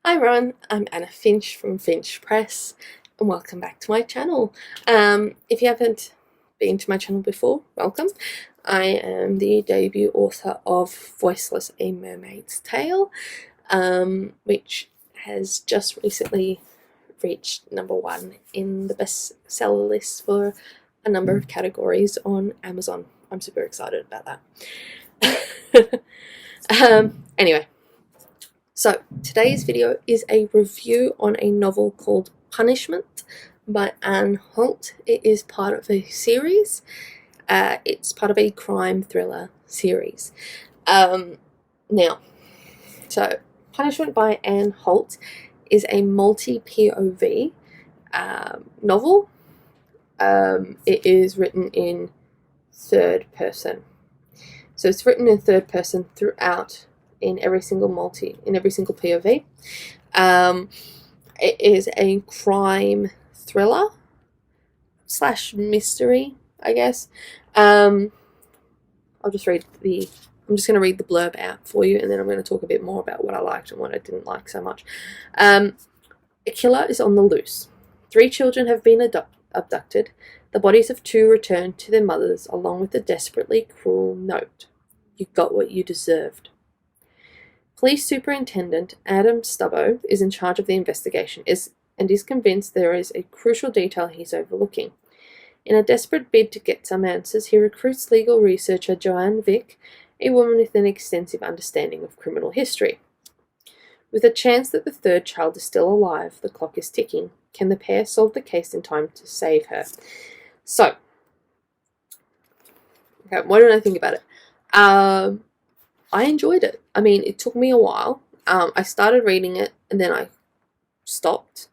Hi everyone, I'm Anna Finch from Finch Press and welcome back to my channel. If you haven't been to my channel before, welcome. I am the debut author of Voiceless, A Mermaid's Tale, which has just recently reached #1 in the bestseller list for a number of categories on Amazon. I'm super excited about that. Anyway. So, today's video is a review on a novel called Punishment by Anne Holt. It is part of a series. It's part of a crime thriller series. Now, Punishment by Anne Holt is a multi-POV novel. It is written in third person. So it's written in third person throughout in every single POV. It is a crime thriller / mystery, I guess. I'm just going to read the blurb out for you, and then I'm going to talk a bit more about what I liked and what I didn't like so much. A killer is on the loose. 3 children have been abducted. The bodies of 2 returned to their mothers, along with a desperately cruel note. You got what you deserved. Police Superintendent Adam Stubbo is in charge of the investigation and is convinced there is a crucial detail he's overlooking. In a desperate bid to get some answers, he recruits legal researcher Joanne Vick, a woman with an extensive understanding of criminal history. With a chance that the 3rd child is still alive, the clock is ticking. Can the pair solve the case in time to save her? So, okay, what did I think about it? I enjoyed it. I mean, it took me a while. I started reading it and then I stopped.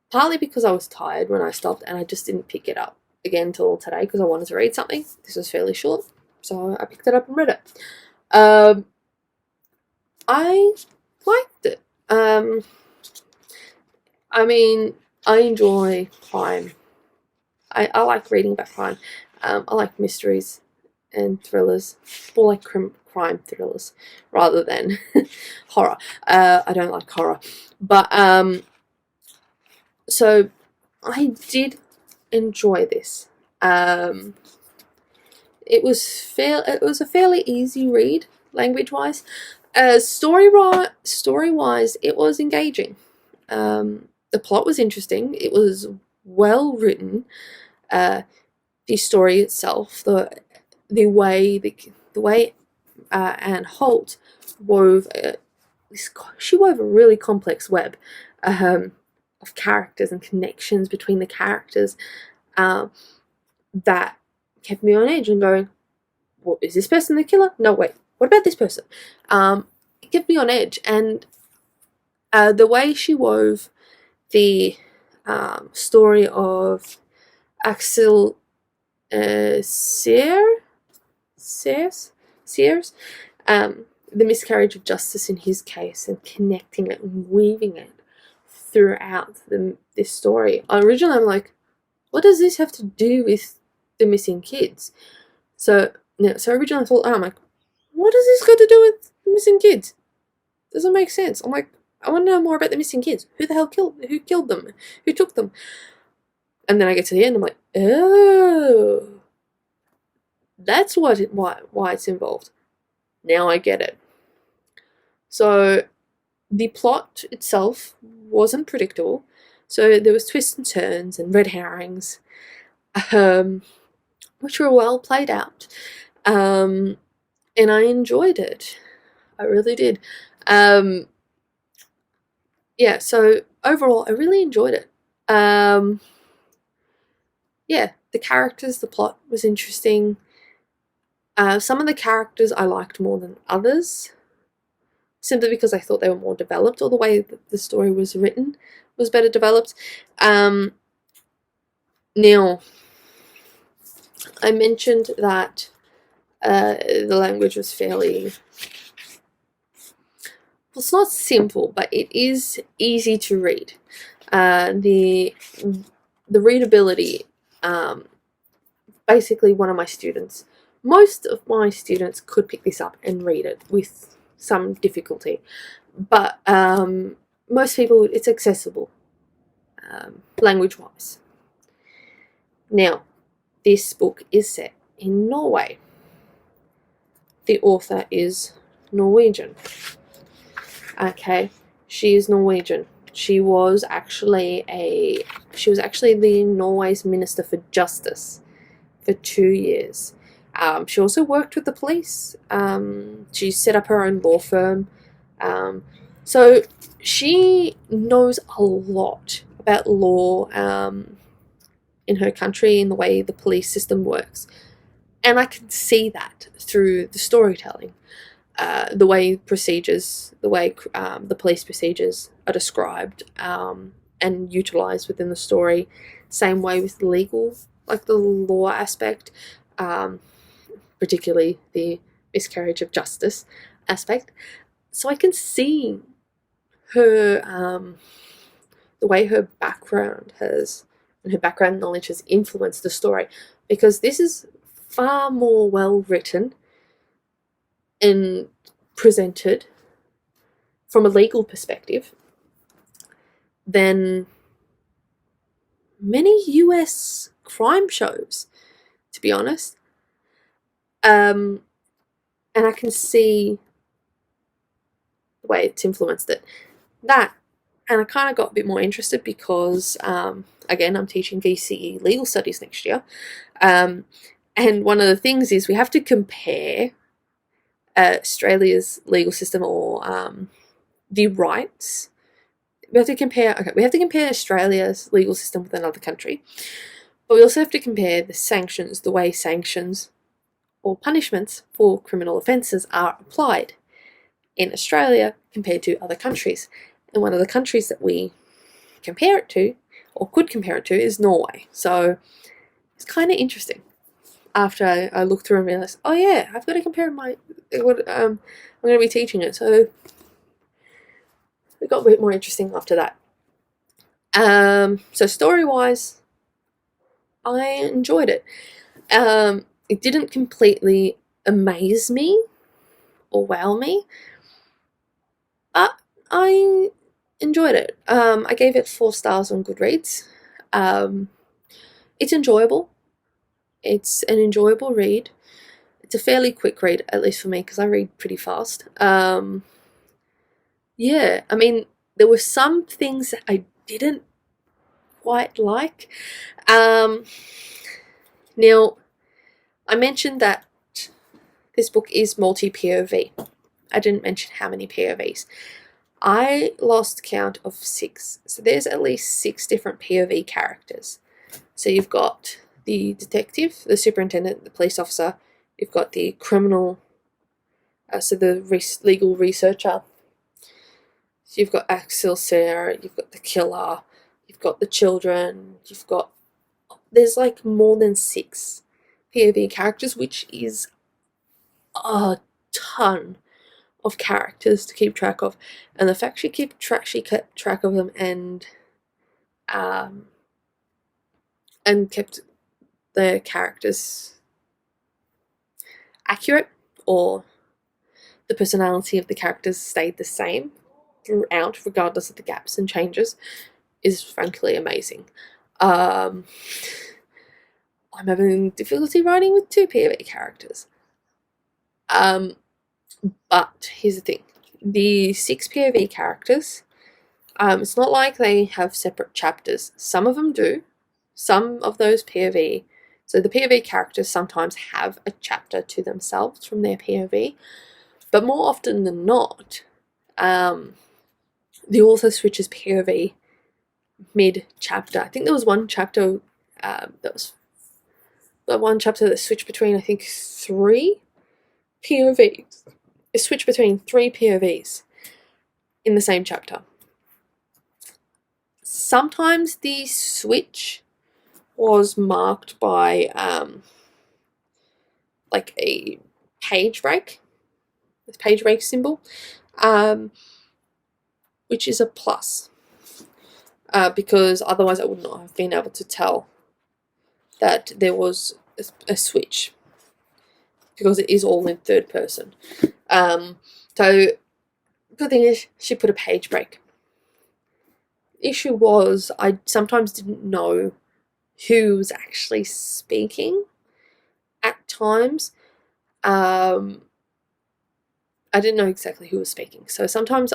Partly because I was tired when I stopped and I just didn't pick it up again until today because I wanted to read something. This was fairly short, so I picked it up and read it. I liked it. I mean, I enjoy crime. I like reading about crime. I like mysteries and thrillers, more like crime thrillers rather than horror. I don't like horror, but so I did enjoy this. It was a fairly easy read, language-wise. Story-wise, it was engaging. The plot was interesting. It was well written. The story itself, the way Anne Holt wove a really complex web of characters and connections between the characters that kept me on edge and going, well, is this person the killer? No, wait, what about this person? It kept me on edge, and the way she wove the story of Axel Sears, the miscarriage of justice in his case, and connecting it and weaving it throughout this story. Originally, I'm like, what does this have to do with the missing kids? So originally I thought, I'm like, what does this got to do with the missing kids? Doesn't make sense. I'm like, I want to know more about the missing kids. Who killed them? Who took them? And then I get to the end, I'm like, oh, that's why it's involved. Now I get it. So the plot itself wasn't predictable. So there was twists and turns and red herrings, which were well played out. And I enjoyed it. I really did. Yeah, so overall, I really enjoyed it. Yeah, the characters, the plot was interesting. Some of the characters I liked more than others, simply because I thought they were more developed, or the way that the story was written was better developed. Now, I mentioned that the language was fairly... Well, it's not simple, but it is easy to read. The readability... basically, most of my students could pick this up and read it with some difficulty, but most people, it's accessible, language-wise. Now, this book is set in Norway. The author is Norwegian. Okay, she is Norwegian. She was actually the Norway's Minister for Justice for 2 years. She also worked with the police. She set up her own law firm. So she knows a lot about law in her country, in the way the police system works. And I can see that through the storytelling. The way the police procedures are described and utilised within the story. Same way with legal, like the law aspect, particularly the miscarriage of justice aspect. So I can see her, the way her background knowledge has influenced the story, because this is far more well written and presented from a legal perspective than many US crime shows, to be honest. And I can see the way it's influenced it. And I kind of got a bit more interested because, again, I'm teaching VCE legal studies next year. And one of the things is we have to compare Australia's legal system, or the rights. We have to compare Australia's legal system with another country, but we also have to compare the way sanctions or punishments for criminal offences are applied in Australia compared to other countries. And one of the countries that we compare it to, or could compare it to, is Norway. So it's kind of interesting. After I looked through and realised, oh yeah, I've got to compare I'm going to be teaching it. So it got a bit more interesting after that. So story-wise, I enjoyed it. It didn't completely amaze me or wow me, but I enjoyed it. I gave it 4 stars on Goodreads. It's enjoyable. It's an enjoyable read. It's a fairly quick read, at least for me, because I read pretty fast. Yeah, I mean, there were some things that I didn't quite like. Now, I mentioned that this book is multi-POV. I didn't mention how many POVs. I lost count of 6. So there's at least 6 different POV characters. So you've got the detective, the superintendent, the police officer. You've got the criminal, so the legal researcher. So you've got Axel Sarah, you've got the killer, you've got the children, there's like more than 6 POV characters, which is a ton of characters to keep track of. And the fact she kept track of them and kept the characters accurate, or the personality of the characters stayed the same throughout, regardless of the gaps and changes, is frankly amazing. I'm having difficulty writing with 2 POV characters. But here's the thing. The 6 POV characters, it's not like they have separate chapters. Some of them do. Some of those POV, so the POV characters sometimes have a chapter to themselves from their POV, but more often than not, the author switches POV mid-chapter. I think there was one chapter that switched between, I think, 3 POVs. It switched between 3 POVs in the same chapter. Sometimes the switch was marked by like a page break, this page break symbol, which is a plus, because otherwise I would not have been able to tell that there was a switch, because it is all in third person. So good thing is she put a page break. issue was I sometimes didn't know who was actually speaking at times. I didn't know exactly who was speaking. So sometimes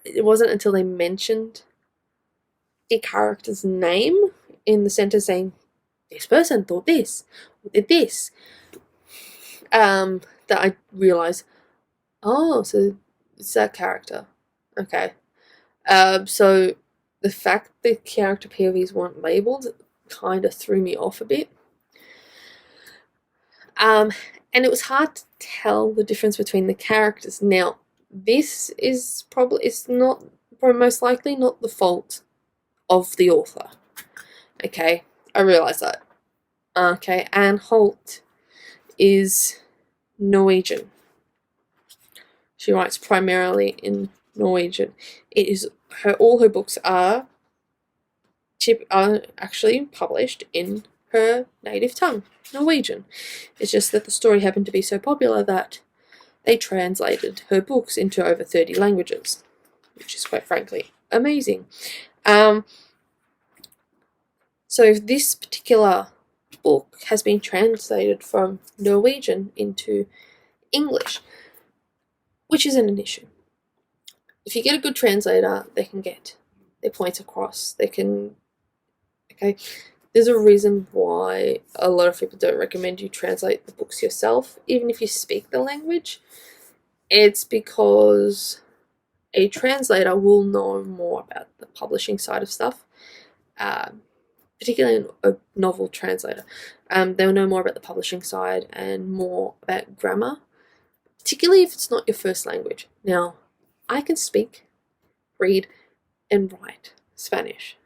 it wasn't until they mentioned the character's name in the sentence saying, this person thought this, or did this, that I realised, oh, so it's that character. Okay. So the fact the character POVs weren't labelled kind of threw me off a bit. And it was hard to tell the difference between the characters. Now, this is most likely not the fault of the author. Okay, I realise that. Okay, Anne Holt is Norwegian. She writes primarily in Norwegian. All her books are actually published in her native tongue, Norwegian. It's just that the story happened to be so popular that they translated her books into over 30 languages, which is quite frankly amazing. So this particular book has been translated from Norwegian into English, which isn't an issue. If you get a good translator, they can get their points across. There's a reason why a lot of people don't recommend you translate the books yourself, even if you speak the language. It's because a translator will know more about the publishing side of stuff, particularly a novel translator. They'll know more about the publishing side and more about grammar, particularly if it's not your first language. Now, I can speak, read, and write Spanish.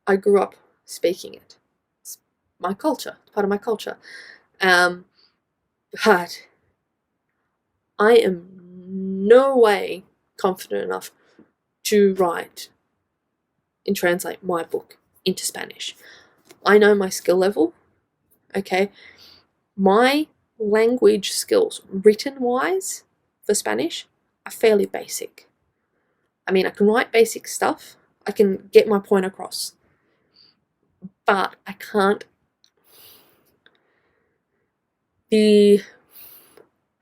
I grew up speaking it. It's my culture. It's part of my culture. But I am no way confident enough to write and translate my book into Spanish. I know my skill level. Okay. My language skills, written-wise, for Spanish, are fairly basic. I mean, I can write basic stuff. I can get my point across. But I can't. It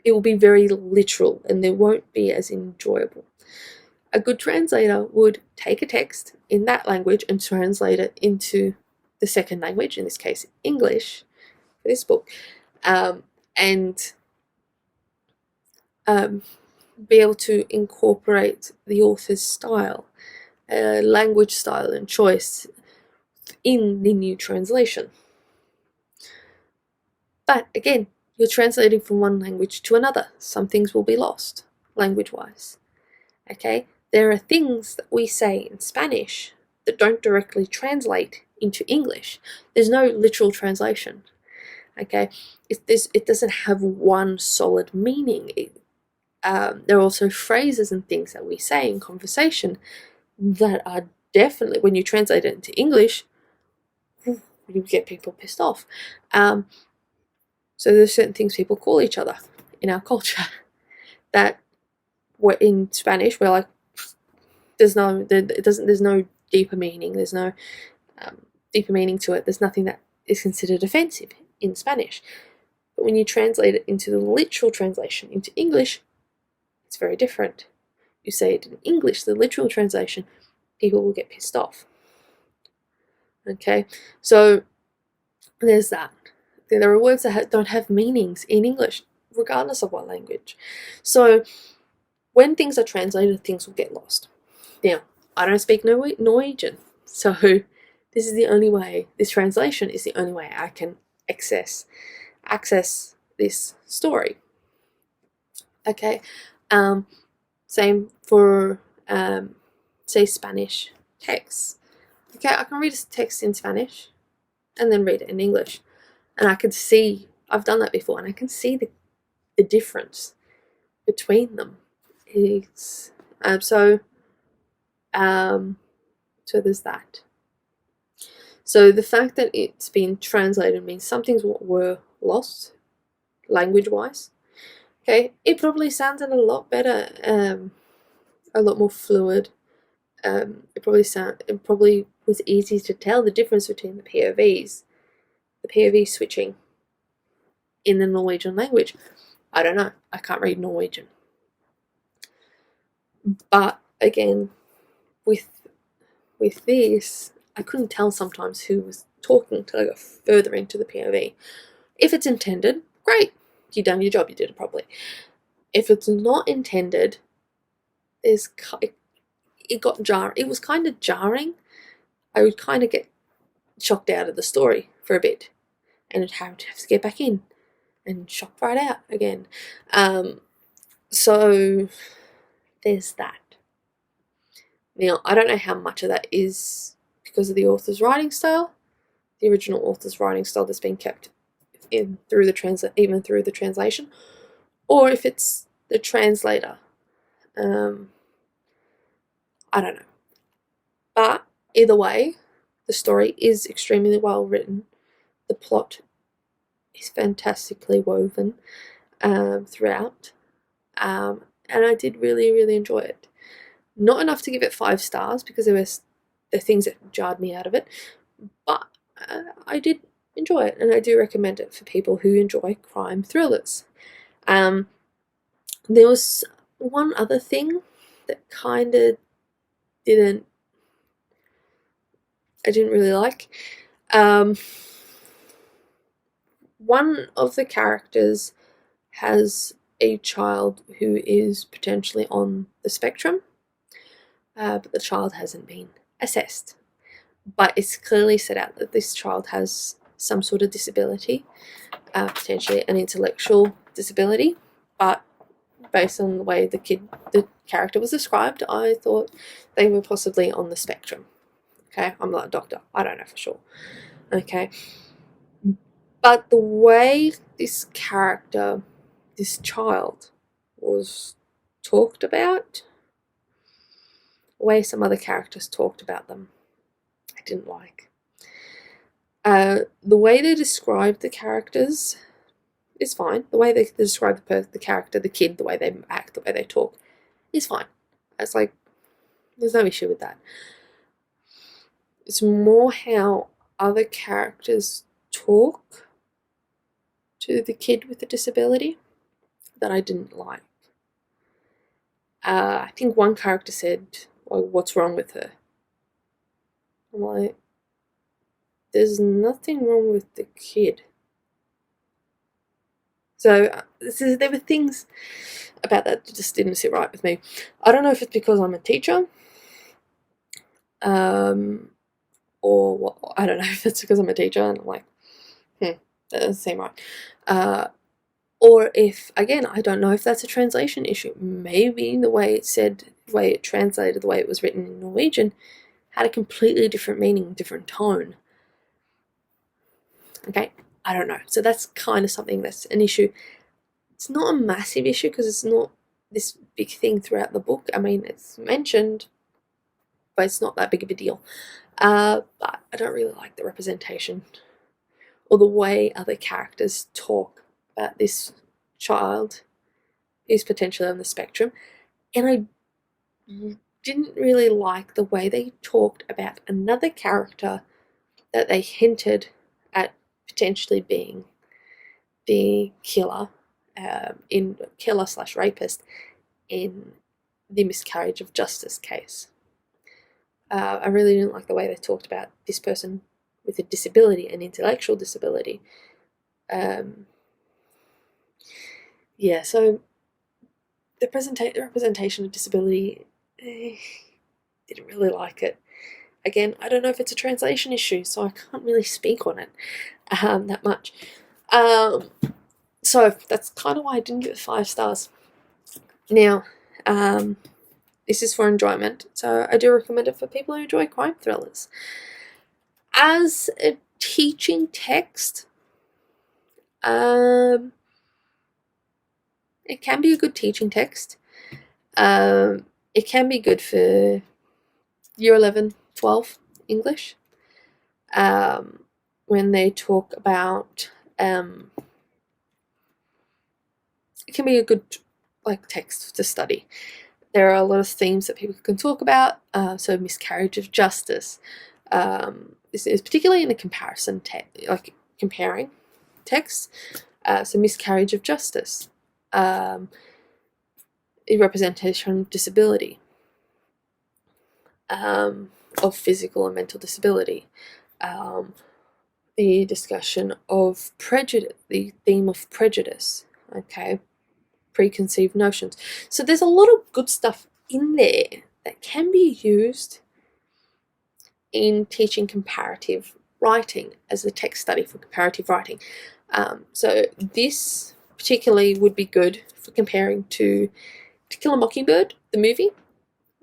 will be very literal and they won't be as enjoyable. A good translator would take a text in that language and translate it into the second language, in this case English, for this book, and be able to incorporate the author's style, language style and choice in the new translation. But again, you're translating from one language to another. Some things will be lost, language-wise. Okay? There are things that we say in Spanish that don't directly translate into English. There's no literal translation. Okay? It doesn't have one solid meaning. There are also phrases and things that we say in conversation that are definitely, when you translate it into English, you get people pissed off. So there's certain things people call each other in our culture that were in Spanish. We're like, there's no deeper meaning. There's no deeper meaning to it. There's nothing that is considered offensive in Spanish. But when you translate it into the literal translation into English, it's very different. You say it in English, the literal translation, people will get pissed off. Okay, so there's that. There are words that don't have meanings in English, regardless of what language. So when things are translated, things will get lost. Now, I don't speak Norwegian, so this is the only way, this translation is the only way I can access this story. Okay, same for, say, Spanish texts. Okay, I can read a text in Spanish and then read it in English. And I can see, I've done that before, and I can see the difference between them. It's, so there's that. So the fact that it's been translated means some things were lost, language-wise. Okay, it probably sounded a lot better, a lot more fluid, It probably was easy to tell the difference between the POV switching in the Norwegian language. I don't know. I can't read Norwegian. But again, with this, I couldn't tell sometimes who was talking till I got further into the POV. If it's intended, great. You done your job. You did it properly. If it's not intended, it was kind of jarring. I would kind of get shocked out of the story for a bit, and I'd have to get back in and shocked right out again. So there's that. Now, I don't know how much of that is because of the author's writing style, the original author's writing style that's been kept in through the translation, or if it's the translator. I don't know. But either way, the story is extremely well written. The plot is fantastically woven throughout, and I did really, really enjoy it. Not enough to give it 5 stars because there were things that jarred me out of it, but I did enjoy it, and I do recommend it for people who enjoy crime thrillers. There was one other thing that kind of I didn't really like. One of the characters has a child who is potentially on the spectrum, but the child hasn't been assessed. But it's clearly set out that this child has some sort of disability, potentially an intellectual disability, but based on the way the character was described, I thought they were possibly on the spectrum. Okay, I'm not a doctor. I don't know for sure. Okay. But the way this child was talked about, the way some other characters talked about them, I didn't like. The way they described the characters is fine. The way they describe the character, the kid, the way they act, the way they talk, is fine. It's like, there's no issue with that. It's more how other characters talk to the kid with the disability that I didn't like. I think one character said, well, what's wrong with her? I'm like, there's nothing wrong with the kid. So there were things about that just didn't sit right with me. I don't know if it's because I'm a teacher, or what. I don't know if it's because I'm a teacher and I'm like, that doesn't seem right. Or if, again, I don't know if that's a translation issue. Maybe the way it translated, the way it was written in Norwegian, had a completely different meaning, different tone. Okay, I don't know. So that's kind of something that's an issue. It's not a massive issue because it's not this big thing throughout the book. I mean, it's mentioned, but it's not that big of a deal. But I don't really like the representation or the way other characters talk about this child who's potentially on the spectrum. And I didn't really like the way they talked about another character that they hinted at potentially being the killer, killer/rapist in the miscarriage of justice case. I really didn't like the way they talked about this person with a disability, an intellectual disability. So the representation of disability, didn't really like it. Again, I don't know if it's a translation issue, so I can't really speak on it that much. So that's kind of why I didn't give it 5 stars. Now, this is for enjoyment, so I do recommend it for people who enjoy crime thrillers. As a teaching text, it can be a good teaching text. It can be good for Year 11, 12 English. When they talk about, it can be a good text to study. there are a lot of themes that people can talk about. So miscarriage of justice. This is particularly in the comparison like comparing texts. So miscarriage of justice. Representation of disability. Of physical and mental disability. The discussion of prejudice, the theme of prejudice, okay, preconceived notions. So there's a lot of good stuff in there that can be used in teaching comparative writing as a text study for comparative writing. So this particularly would be good for comparing to To Kill a Mockingbird, the movie,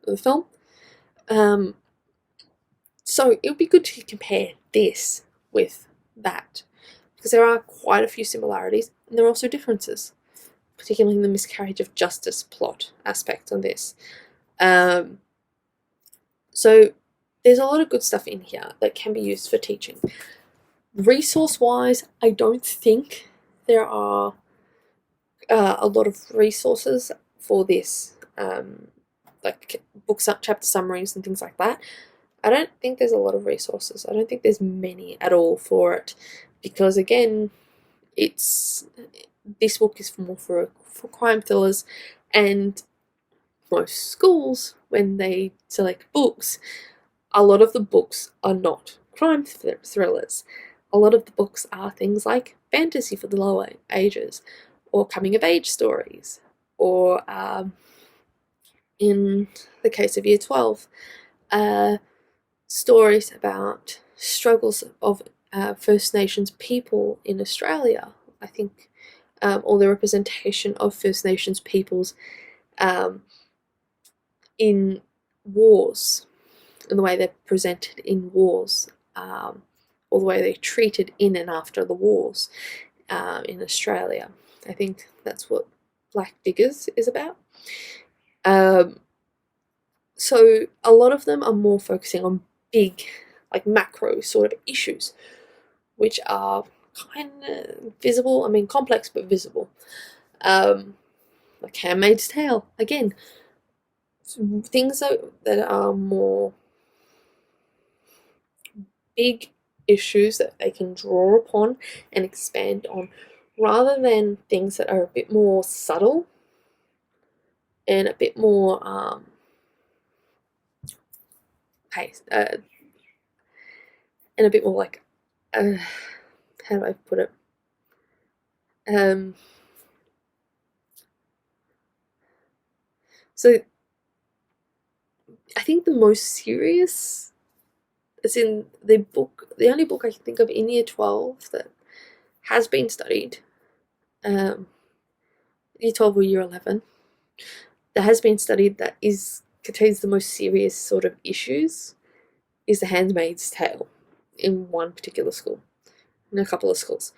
the film. So it would be good to compare this with that, because there are quite a few similarities and there are also differences, particularly in the miscarriage of justice plot aspect on this. So there's a lot of good stuff in here that can be used for teaching. Resource-wise, I don't think there are a lot of resources for this, like book chapter summaries and things like that. I don't think there's a lot of resources. I don't think there's many at all for it, because again, this book is more for crime thrillers, and most schools, when they select books, a lot of the books are not crime thrillers. A lot of the books are things like fantasy for the lower ages, or coming of age stories, or in the case of Year 12, stories about struggles of First Nations people in Australia, I think, or the representation of First Nations peoples in wars, and the way they're presented in wars, or the way they're treated in and after the wars in Australia. I think that's what Black Diggers is about. So a lot of them are more focusing on big, like macro sort of issues, which are kind of visible, complex but visible. Like Handmaid's Tale, again, things that are more big issues that they can draw upon and expand on, rather than things that are a bit more subtle and a bit more and a bit more like, how do I put it? So I think the most serious, as in the only book I can think of in Year 12 that has been studied, Year 12 or Year 11, that has been studied that contains the most serious sort of issues, is The Handmaid's Tale, in one particular school, in a couple of schools.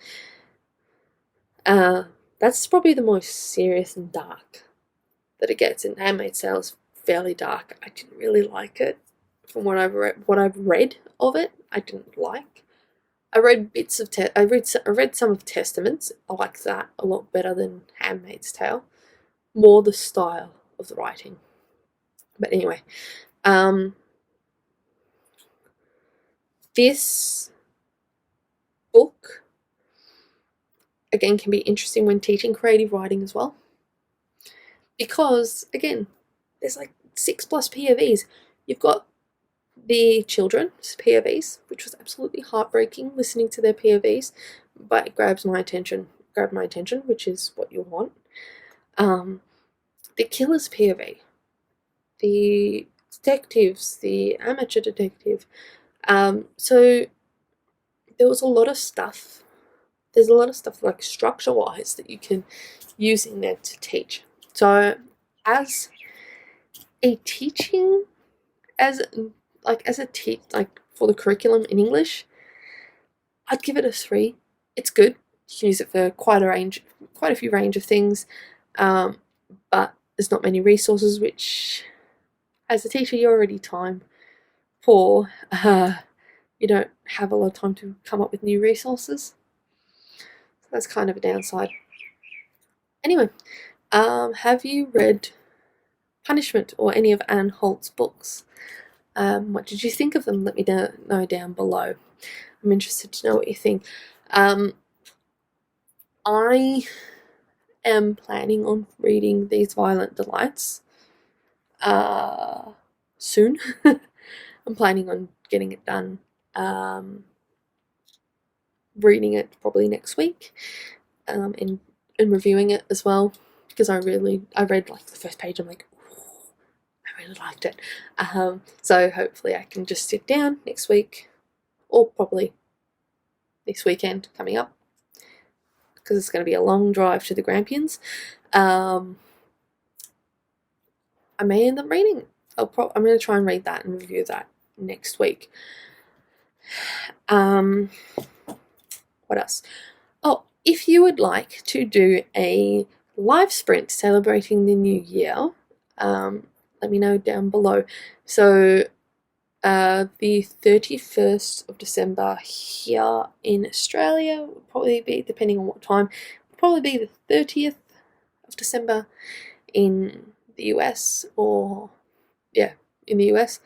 That's probably the most serious and dark that it gets. And Handmaid's Tale is fairly dark. I didn't really like it. From what I've read of it, I didn't like. I read bits of I read some of Testaments. I like that a lot better than Handmaid's Tale. More the style of the writing. But anyway, this book again can be interesting when teaching creative writing as well, because again, there's like 6+ POVs. You've got the children's POVs, which was absolutely heartbreaking listening to their POVs, but it grabbed my attention, which is what you want. The killer's POV, the detectives, the amateur detective. So there was a lot of stuff. There's a lot of stuff like structure-wise that you can use in there to teach. So as a teaching, for the curriculum in English, I'd give it a 3. It's good. You can use it for quite a few range of things, but there's not many resources, which, as a teacher, you're already time poor. You don't have a lot of time to come up with new resources. So that's kind of a downside. Anyway, have you read Punishment or any of Anne Holt's books. What did you think of them? Let me know down below. I'm interested to know what you think. I am planning on reading These Violent Delights soon. I'm planning on getting it done, reading it probably next week, and reviewing it as well, because I read like the first page. I'm like, ooh, I really liked it. So hopefully I can just sit down next week, or probably this weekend coming up, because it's going to be a long drive to the Grampians. I may end up reading it. I'm going to try and read that and review that next week. What else? Oh, if you would like to do a live sprint celebrating the new year, let me know down below. So the 31st of December here in Australia will probably be, depending on what time, will probably be the 30th of December in the US, or in the US.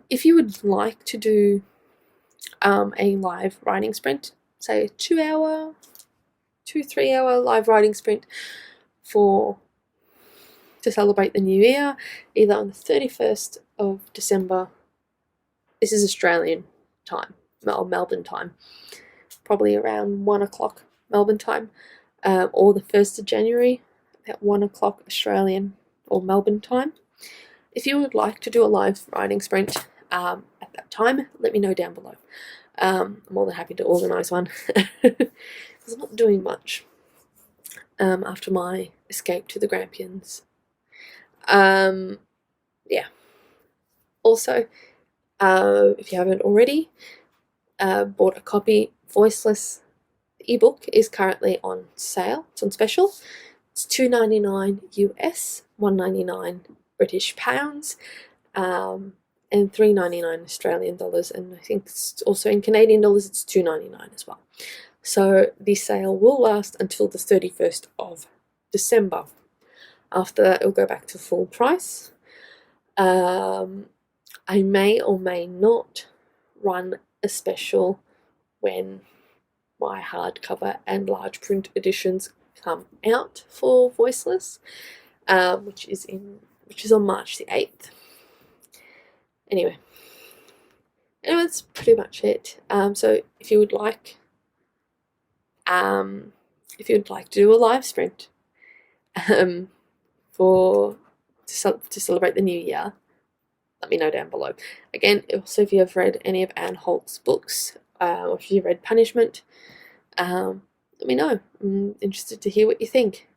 If you would like to do a live writing sprint, say a 2-3 hour live writing sprint to celebrate the new year, either on the 31st of December, this is Australian time, or Melbourne time, probably around 1 o'clock Melbourne time, or the 1st of January at 1 o'clock Australian or Melbourne time. If you would like to do a live writing sprint at that time, let me know down below. I'm more than happy to organise one, because I'm not doing much after my escape to the Grampians. Also, if you haven't already bought a copy, Voiceless, the ebook is currently on sale. It's on special. It's $2.99 US, $1.99 British pounds, and $3.99 Australian dollars, and I think it's also in Canadian dollars it's $2.99 as well. So the sale will last until the 31st of December. After that, it'll go back to full price. I may or may not run a special when my hardcover and large print editions come out for Voiceless, which is on March the 8th. Anyway, that's pretty much it. So if you would like to do a live sprint to celebrate the new year, let me know down below. Again, also if you have read any of Anne Holt's books, or if you've read Punishment, let me know. I'm interested to hear what you think.